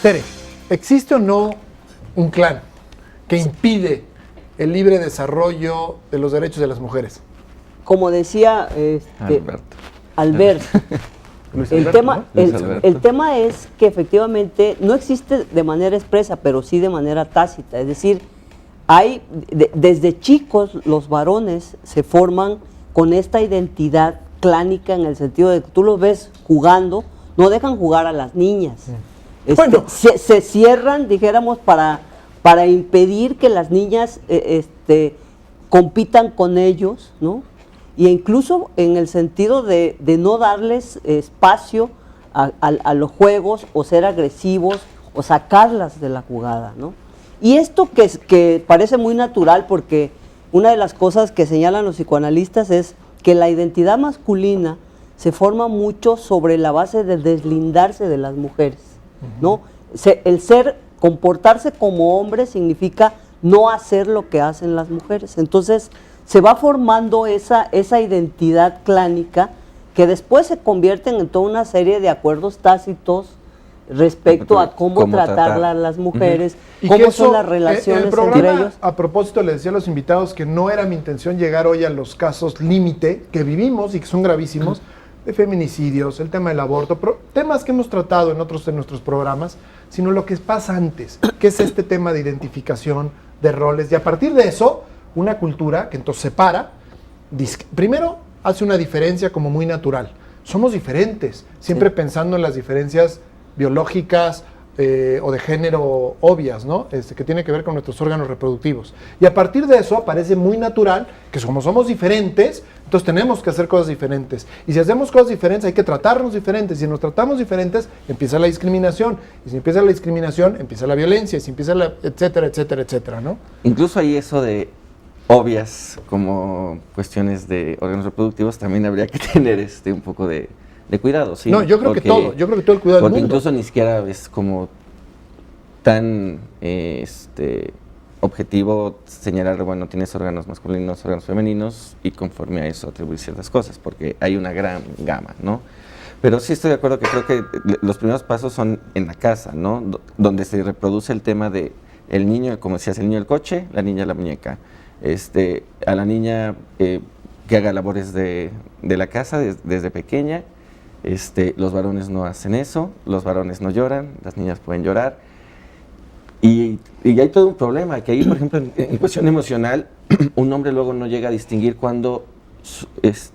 Tere, ¿existe o no un clan que impide el libre desarrollo de los derechos de las mujeres? Como decía Albert, el tema es que efectivamente no existe de manera expresa, pero sí de manera tácita. Es decir, desde chicos los varones se forman con esta identidad clánica, en el sentido de que tú los ves jugando, no dejan jugar a las niñas. Bueno. Se cierran, dijéramos, para impedir que las niñas compitan con ellos, ¿no? Y incluso en el sentido de no darles espacio a los juegos, o ser agresivos, o sacarlas de la jugada, ¿no? Y esto que parece muy natural, porque una de las cosas que señalan los psicoanalistas es que la identidad masculina se forma mucho sobre la base de deslindarse de las mujeres, ¿no? Comportarse como hombre significa no hacer lo que hacen las mujeres. Entonces se va formando esa identidad clánica, que después se convierten en toda una serie de acuerdos tácitos respecto a cómo tratar a las mujeres, cómo son las relaciones entre ellos. A propósito, le decía a los invitados que no era mi intención llegar hoy a los casos límite que vivimos y que son gravísimos, de feminicidios, el tema del aborto, temas que hemos tratado en otros de nuestros programas, sino lo que pasa antes, que es este tema de identificación, de roles, y a partir de eso, una cultura que entonces separa, primero hace una diferencia como muy natural. Somos diferentes, siempre pensando en las diferencias biológicas o de género obvias, ¿no? Que tiene que ver con nuestros órganos reproductivos. Y a partir de eso parece muy natural que como somos diferentes, entonces tenemos que hacer cosas diferentes. Y si hacemos cosas diferentes, hay que tratarnos diferentes. Si nos tratamos diferentes, empieza la discriminación. Y si empieza la discriminación, empieza la violencia. Y si empieza la etcétera, etcétera, etcétera, ¿no? Incluso hay eso de obvias como cuestiones de órganos reproductivos, también habría que tener un poco de cuidado, ¿sí? No, yo creo que todo el cuidado del mundo. Porque incluso ni siquiera es como tan objetivo señalar, bueno, tienes órganos masculinos, órganos femeninos, y conforme a eso atribuir ciertas cosas, porque hay una gran gama, ¿no? Pero sí estoy de acuerdo que creo que los primeros pasos son en la casa, ¿no? Donde se reproduce el tema de el niño, como decías, el niño el coche, la niña la muñeca. A la niña que haga labores de la casa desde pequeña. Los varones no hacen eso, los varones no lloran, las niñas pueden llorar. Y hay todo un problema, que ahí, por ejemplo, en cuestión emocional, un hombre luego no llega a distinguir cuando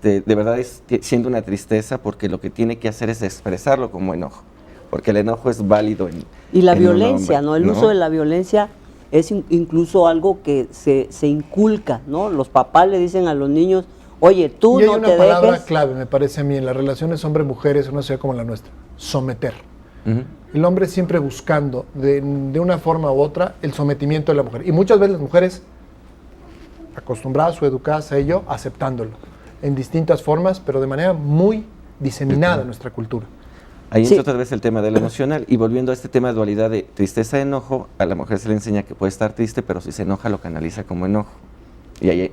de verdad siente una tristeza, porque lo que tiene que hacer es expresarlo como enojo, porque el enojo es válido y la violencia, ¿no? El uso de la violencia es incluso algo que se inculca, ¿no? Los papás le dicen a los niños: oye, tú no te dejes. Y hay una palabra clave, me parece a mí, en las relaciones hombre-mujeres en una sociedad como la nuestra: someter. El hombre siempre buscando, de una forma u otra, el sometimiento de la mujer. Y muchas veces las mujeres, acostumbradas o educadas a ello, aceptándolo, en distintas formas, pero de manera muy diseminada en nuestra cultura. Ahí entra otra vez el tema de lo emocional, y volviendo a este tema de dualidad de tristeza y enojo, a la mujer se le enseña que puede estar triste, pero si se enoja lo canaliza como enojo. Y ahí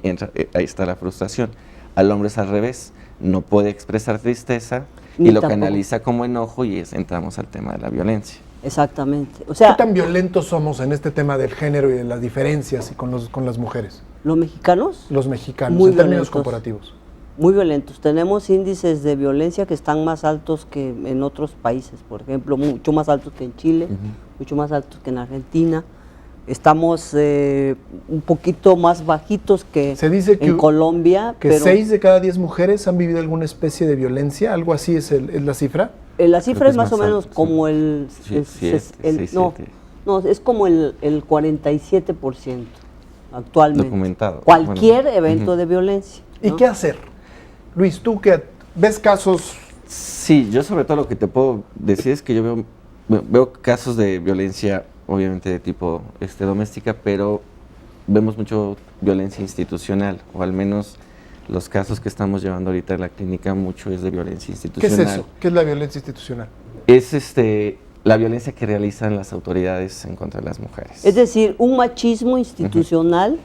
está la frustración. Al hombre es al revés, no puede expresar tristeza y lo canaliza como enojo, y entramos al tema de la violencia. Exactamente. O sea, ¿qué tan violentos somos en este tema del género y de las diferencias y con las mujeres? ¿Los mexicanos? Los mexicanos, muy en términos violentos, comparativos. Muy violentos. Tenemos índices de violencia que están más altos que en otros países, por ejemplo, mucho más altos que en Chile, mucho más altos que en Argentina. Estamos un poquito más bajitos que se dice que en Colombia. Que 6 de cada 10 mujeres han vivido alguna especie de violencia, algo así es la cifra. La cifra es más o menos alto, como es como el 47% actualmente. Documentado. Cualquier evento de violencia, ¿no? ¿Y qué hacer? Luis, ¿tú que ves casos? Sí, yo sobre todo lo que te puedo decir es que yo veo casos de violencia, obviamente de tipo doméstica, pero vemos mucho violencia institucional, o al menos los casos que estamos llevando ahorita en la clínica mucho es de violencia institucional. ¿Qué es eso? ¿Qué es la violencia institucional? Es la violencia que realizan las autoridades en contra de las mujeres. Es decir, un machismo institucional,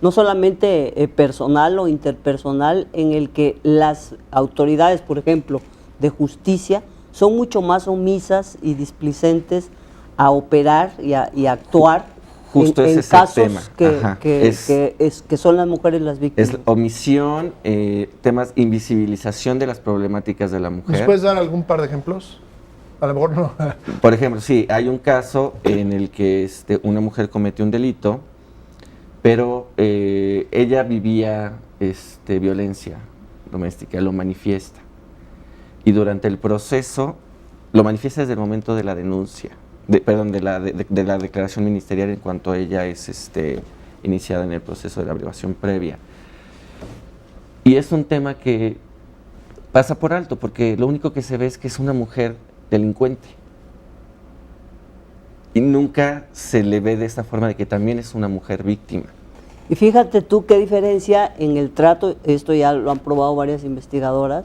no solamente personal o interpersonal, en el que las autoridades, por ejemplo, de justicia, son mucho más omisas y displicentes a operar y a actuar Justo en ese es el casos tema. Ajá. que son las mujeres las víctimas. Es omisión, temas, invisibilización de las problemáticas de la ¿Nos mujer. puedes dar algún par de ejemplos? A lo mejor no. Por ejemplo, sí, hay un caso en el que una mujer cometió un delito, pero ella vivía violencia doméstica, lo manifiesta. Y durante el proceso, lo manifiesta desde el momento de la denuncia, de la declaración ministerial en cuanto ella es iniciada en el proceso de la averiguación previa. Y es un tema que pasa por alto, porque lo único que se ve es que es una mujer delincuente. Y nunca se le ve de esta forma de que también es una mujer víctima. Y fíjate tú qué diferencia en el trato, esto ya lo han probado varias investigadoras,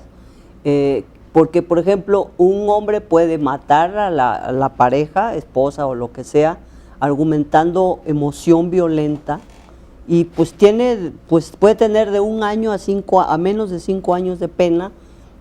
porque, por ejemplo, un hombre puede matar a la pareja, esposa o lo que sea, argumentando emoción violenta, y pues puede tener de 1 año a menos de 5 años de pena,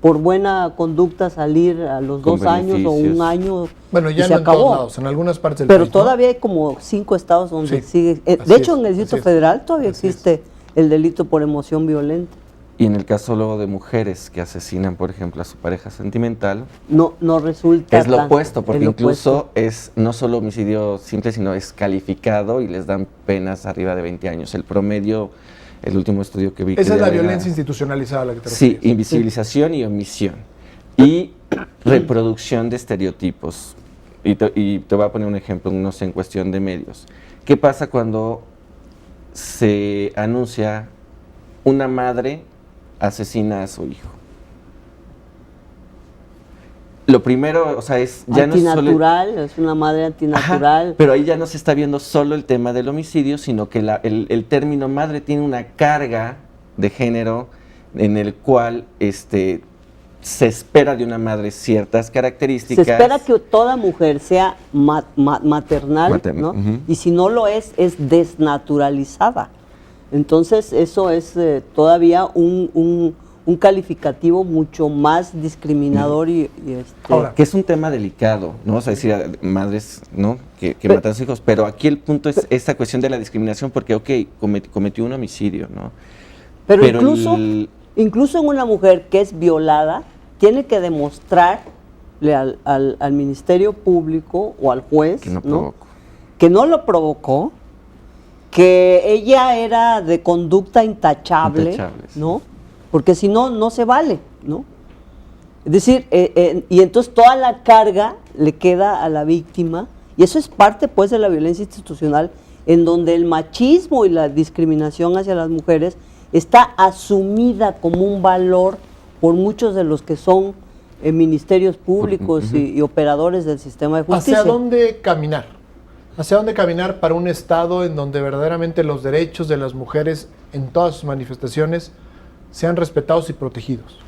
por buena conducta salir a los 2 años o 1 año. Bueno, ya y no se en acabó. todos lados, en algunas partes del Pero país, ¿no? todavía hay como 5 estados donde Sí, sigue. así De hecho, es, en el así Distrito es. Federal todavía Así es. existe el delito por emoción violenta. Y en el caso luego de mujeres que asesinan, por ejemplo, a su pareja sentimental, No resulta es lo tan- opuesto, porque es lo incluso opuesto. es no solo homicidio simple, sino es calificado y les dan penas arriba de 20 años. El promedio, el último estudio que vi. Esa que es la ya era- violencia institucionalizada a la que te Sí, refieres. invisibilización y omisión. Y reproducción de estereotipos. Y te voy a poner un ejemplo, no sé, en cuestión de medios. ¿Qué pasa cuando se anuncia una madre asesina a su hijo? Lo primero, o sea, es ya no es solo... Antinatural, es una madre antinatural. Ajá, pero ahí ya no se está viendo solo el tema del homicidio, sino que el término madre tiene una carga de género en el cual se espera de una madre ciertas características. Se espera que toda mujer sea maternal, Materna, ¿no? ujú. Y si no lo es desnaturalizada. Entonces, eso es todavía un calificativo mucho más discriminador Ahora, Que es un tema delicado, ¿no? O sea, decir madres, ¿no? Que matan a sus hijos, pero aquí el punto es esta cuestión de la discriminación, porque, ok, cometió un homicidio, ¿no? Pero Pero incluso en una mujer que es violada, tiene que demostrarle al Ministerio Público o al juez, Que no ¿no? provocó. Que no lo provocó, que ella era de conducta intachable, Intachables. ¿no? Porque si no, no se vale, ¿no? Es decir, y entonces toda la carga le queda a la víctima, y eso es parte, pues, de la violencia institucional, en donde el machismo y la discriminación hacia las mujeres está asumida como un valor por muchos de los que son ministerios públicos y operadores del sistema de justicia. ¿hacia dónde caminar? ¿Hacia dónde caminar para un Estado en donde verdaderamente los derechos de las mujeres en todas sus manifestaciones sean respetados y protegidos?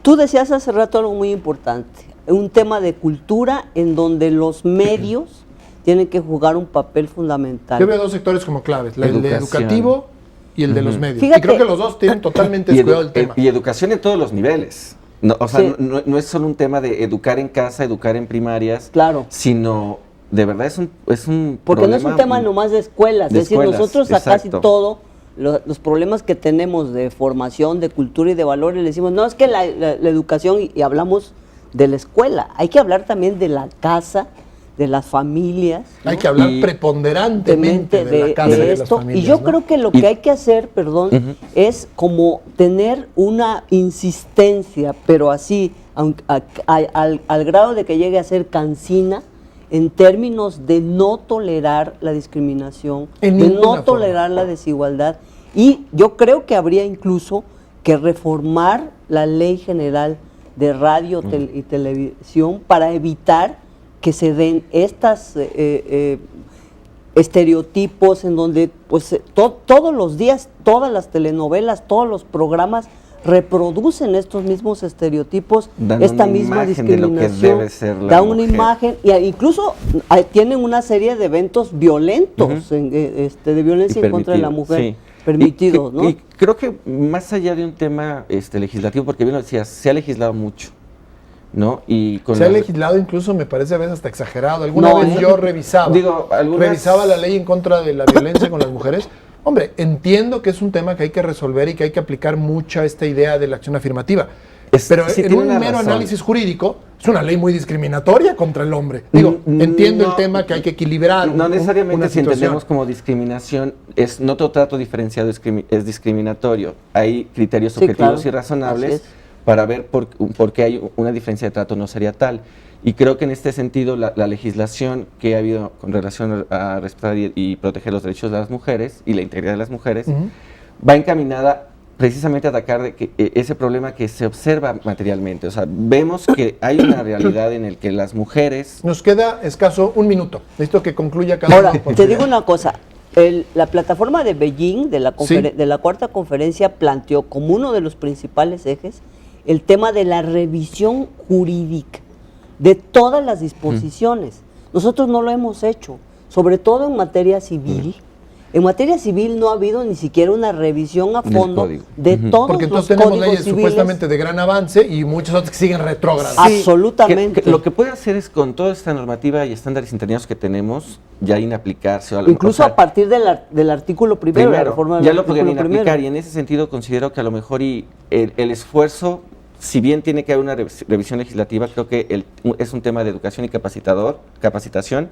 Tú decías hace rato algo muy importante, un tema de cultura en donde los medios tienen que jugar un papel fundamental. Yo veo 2 sectores como claves, el de Educación. educativo y el de los medios. Fíjate, y creo que los dos tienen totalmente descuidado el tema. Y educación en todos los niveles. No, o sea, Sí. no es solo un tema de educar en casa, educar en primarias, Claro. sino de verdad es un Porque no es un problema tema nomás de escuelas, de es decir, escuelas, nosotros a casi exacto. todo, los problemas que tenemos de formación, de cultura y de valores, le decimos, no, es que la educación, y hablamos de la escuela, hay que hablar también de la casa, de las familias. Hay que hablar Y- preponderantemente de la casa y de las esto. familias. Y yo ¿no? creo que lo que hay que hacer, perdón, Ujú. es como tener una insistencia, pero así, al grado de que llegue a ser cansina, en términos de no tolerar la discriminación, En de ninguna no forma. tolerar la desigualdad. Y yo creo que habría incluso que reformar la Ley General de Radio y Televisión para evitar que se den estas estereotipos en donde pues todos los días, todas las telenovelas, todos los programas reproducen estos mismos estereotipos, Dan esta una misma imagen de lo que discriminación, debe ser la da una mujer. imagen, y incluso tienen una serie de eventos violentos, de violencia Y en contra de la permitido, mujer, sí. permitidos, ¿no? Y creo que más allá de un tema legislativo, porque bien lo decías, se ha legislado mucho, ¿no? Y con Se ha las- legislado incluso, me parece a veces hasta exagerado. Alguna No, vez yo revisaba, Digo, revisaba la ley en contra de la violencia con las mujeres. Hombre, entiendo que es un tema que hay que resolver y que hay que aplicar mucha esta idea de la acción afirmativa. Pero sí en tiene un una mero razón. análisis jurídico, es una ley muy discriminatoria contra el hombre. Digo, entiendo el tema que hay que equilibrar. No necesariamente una si situación. entendemos como discriminación, no todo trato diferenciado es discriminatorio. Hay criterios Sí, objetivos claro. y razonables Así es. para ver por qué hay una diferencia de trato no sería tal. Y creo que en este sentido la legislación que ha habido con relación a respetar y proteger los derechos de las mujeres y la integridad de las mujeres Ujú. va encaminada precisamente a atacar ese problema que se observa materialmente. O sea, vemos que hay una realidad en el que las mujeres... Nos queda escaso un minuto. Necesito que concluya cada Ahora, uno con te su digo idea. una cosa. La plataforma de Beijing, de la, Sí. de la cuarta conferencia, planteó como uno de los principales ejes el tema de la revisión jurídica de todas las disposiciones. Nosotros no lo hemos hecho, sobre todo en materia civil. En materia civil no ha habido ni siquiera una revisión a Del fondo código. de todos Porque los entonces tenemos códigos leyes civiles. supuestamente de gran avance y muchas otras que siguen retrógradas. Ah, Absolutamente. Lo que puede hacer es con toda esta normativa y estándares internos que tenemos, ya inaplicarse. O a lo Incluso mejor, a partir del artículo primero, la reforma del ya lo artículo podrían primero. aplicar y en ese sentido considero que a lo mejor el esfuerzo, si bien tiene que haber una revisión legislativa, creo que es un tema de educación y capacitación,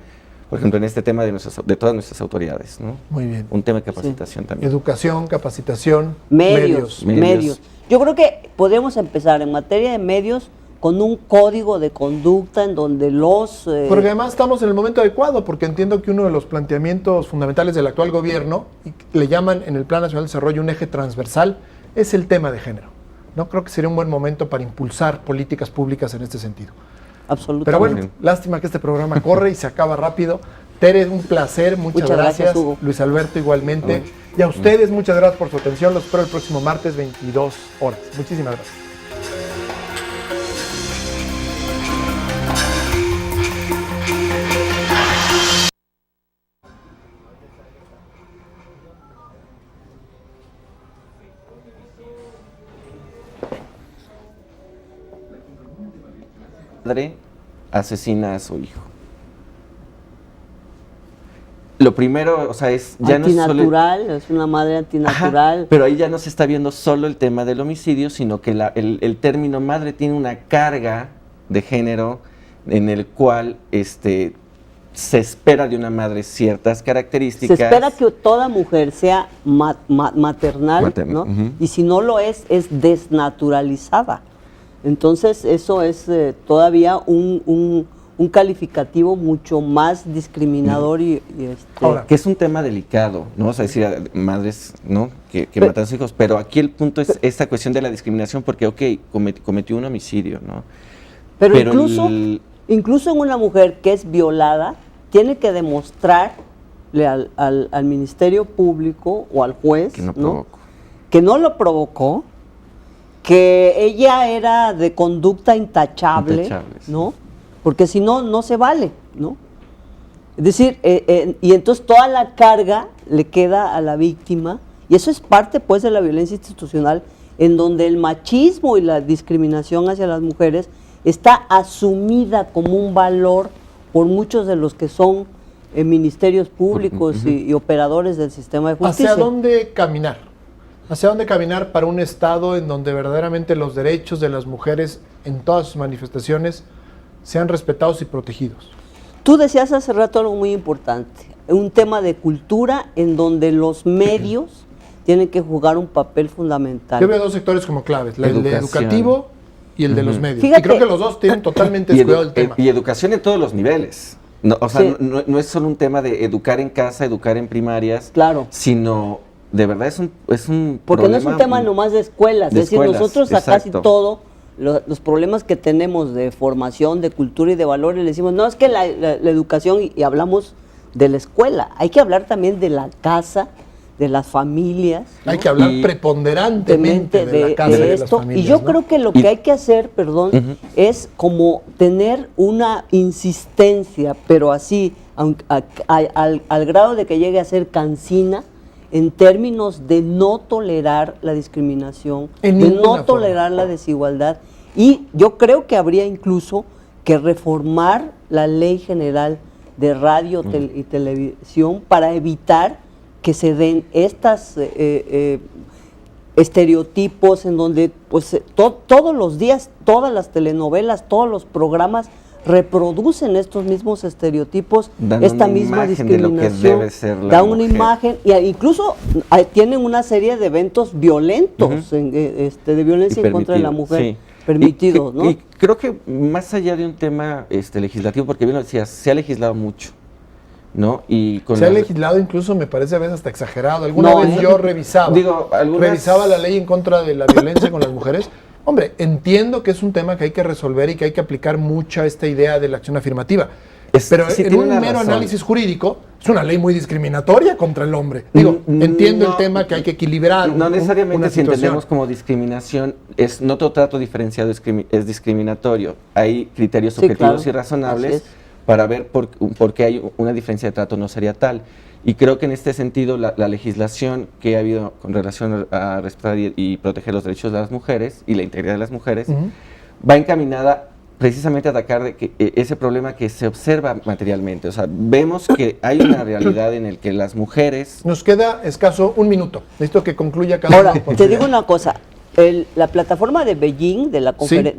por ejemplo, en este tema de todas nuestras autoridades, ¿no? Muy bien. Un tema de capacitación también. Educación, capacitación, Medios. Medios. Yo creo que podemos empezar en materia de medios con un código de conducta en donde los... Porque además estamos en el momento adecuado, porque entiendo que uno de los planteamientos fundamentales del actual gobierno, y le llaman en el Plan Nacional de Desarrollo un eje transversal, es el tema de género. No creo que sería un buen momento para impulsar políticas públicas en este sentido. absolutamente. Pero bueno, lástima que este programa corre y se acaba rápido. Tere, un placer, muchas gracias. Hugo. Luis Alberto, igualmente. Y a ustedes, muchas gracias por su atención. Los espero el próximo martes, 22 horas. Muchísimas gracias. Madre asesina a su hijo. Lo primero, o sea, es ya no es solo... Antinatural, es una madre antinatural. Ajá, pero ahí ya no se está viendo solo el tema del homicidio, sino que el término madre tiene una carga de género en el cual se espera de una madre ciertas Se características. espera que toda mujer sea maternal, Materna, ¿no? ujú. Y si no lo es desnaturalizada. Entonces eso es todavía un calificativo mucho más discriminador y Ahora, Que es un tema delicado, ¿no? O sea, decir madres, ¿no? Que matan a sus hijos, pero aquí el punto es esta cuestión de la discriminación porque, ok, cometió un homicidio, ¿no? pero el- incluso en una mujer que es violada, tiene que demostrarle al Ministerio Público o al juez Que no provocó. que no lo provocó, que ella era de conducta intachable, Intachable, sí. ¿no? Porque si no, no se vale, ¿no? Es decir, y entonces toda la carga le queda a la víctima, y eso es parte, pues, de la violencia institucional, en donde el machismo y la discriminación hacia las mujeres está asumida como un valor por muchos de los que son ministerios públicos y operadores del sistema de justicia. ¿hacia dónde caminar? ¿Hacia dónde caminar para un Estado en donde verdaderamente los derechos de las mujeres en todas sus manifestaciones sean respetados y protegidos? Tú decías hace rato algo muy importante, un tema de cultura en donde los medios tienen que jugar un papel fundamental. Yo veo dos sectores como claves, el de Educación. educativo y el de los medios. Fíjate. Y creo que los dos tienen totalmente y, descuidado el tema. y educación en todos los niveles. No, o sea, Sí. no es solo un tema de educar en casa, educar en primarias, Claro. sino de verdad es un Porque no es un problema tema nomás de escuelas, de es decir, escuelas, nosotros a casi exacto. todo, los problemas que tenemos de formación, de cultura y de valores, le decimos, no, es que la educación, y hablamos de la escuela, hay que hablar también de la casa, de las familias. ¿no? Hay que hablar Y- preponderantemente de la casa de y de las esto, familias. y yo ¿no? creo que lo Y- que hay que hacer, perdón, es como tener una insistencia, pero así, al grado de que llegue a ser cansina, en términos de no tolerar la discriminación, En de ninguna no forma. tolerar la desigualdad Y yo creo que habría incluso que reformar la Ley General de Radio y Televisión para evitar que se den estas estereotipos en donde pues todos los días, todas las telenovelas, todos los programas reproducen estos mismos estereotipos, Dan esta una misma imagen de lo que discriminación, debe ser la da una mujer. imagen, y incluso tienen una serie de eventos violentos, de violencia en contra de la mujer, sí. permitidos, ¿no? Y creo que más allá de un tema legislativo, porque bien lo decías, se ha legislado mucho, ¿no? Y con Se ha las- legislado incluso, me parece a veces hasta exagerado. Alguna No, vez yo revisaba algunas- la ley en contra de la violencia con las mujeres. Hombre, entiendo que es un tema que hay que resolver y que hay que aplicar mucha esta idea de la acción afirmativa. Pero sí en tiene un una mero razón. análisis jurídico, es una ley muy discriminatoria contra el hombre. Digo, entiendo el tema que hay que equilibrar. No necesariamente una si situación. entendemos como discriminación, no todo trato diferenciado es discriminatorio. Hay criterios Sí, objetivos claro. y razonables Así es. para ver por qué hay una diferencia de trato no sería tal. Y creo que en este sentido la legislación que ha habido con relación a respetar y proteger los derechos de las mujeres y la integridad de las mujeres va encaminada precisamente a atacar ese problema que se observa materialmente. O sea, vemos que hay una realidad en el que las mujeres... Nos queda escaso un minuto. Necesito que concluya cada Ahora, uno con te su digo idea. una cosa, la plataforma de Beijing, de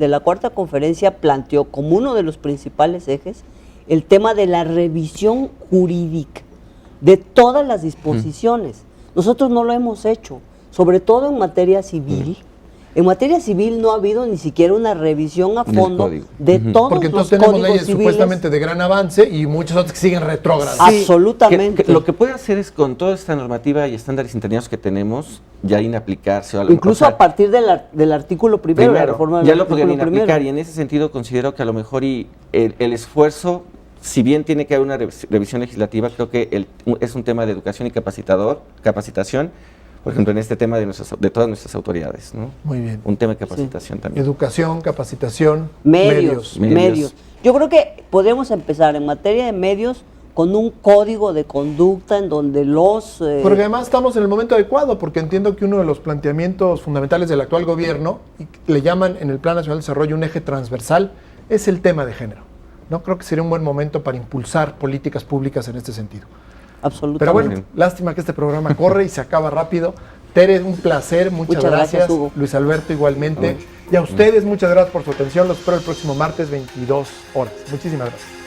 la cuarta conferencia, planteó como uno de los principales ejes el tema de la revisión jurídica de todas las disposiciones. Nosotros no lo hemos hecho, sobre todo en materia civil. En materia civil no ha habido ni siquiera una revisión a Del fondo código. de todos Porque los entonces tenemos códigos leyes civiles. supuestamente de gran avance y muchas otras que siguen retrógradas. Absolutamente. Lo que puede hacer es con toda esta normativa y estándares internos que tenemos, ya inaplicarse. O Incluso a partir del artículo primero, la reforma del ya lo artículo podrían primero. inaplicar, y en ese sentido considero que a lo mejor el esfuerzo, si bien tiene que haber una revisión legislativa, creo que es un tema de educación y capacitación, por ejemplo, en este tema de todas nuestras autoridades, ¿no? Muy bien. Un tema de capacitación también. Educación, capacitación, Medios. Medios. Yo creo que podemos empezar en materia de medios con un código de conducta en donde los... Porque además estamos en el momento adecuado, porque entiendo que uno de los planteamientos fundamentales del actual gobierno, y le llaman en el Plan Nacional de Desarrollo un eje transversal, es el tema de género. ¿No? Creo que sería un buen momento para impulsar políticas públicas en este sentido. absolutamente. Pero bueno, lástima que este programa corre y se acaba rápido. Tere, un placer, muchas gracias. Hugo. Luis Alberto, igualmente. Y a ustedes, muchas gracias por su atención. Los espero el próximo martes, 22 horas. Muchísimas gracias.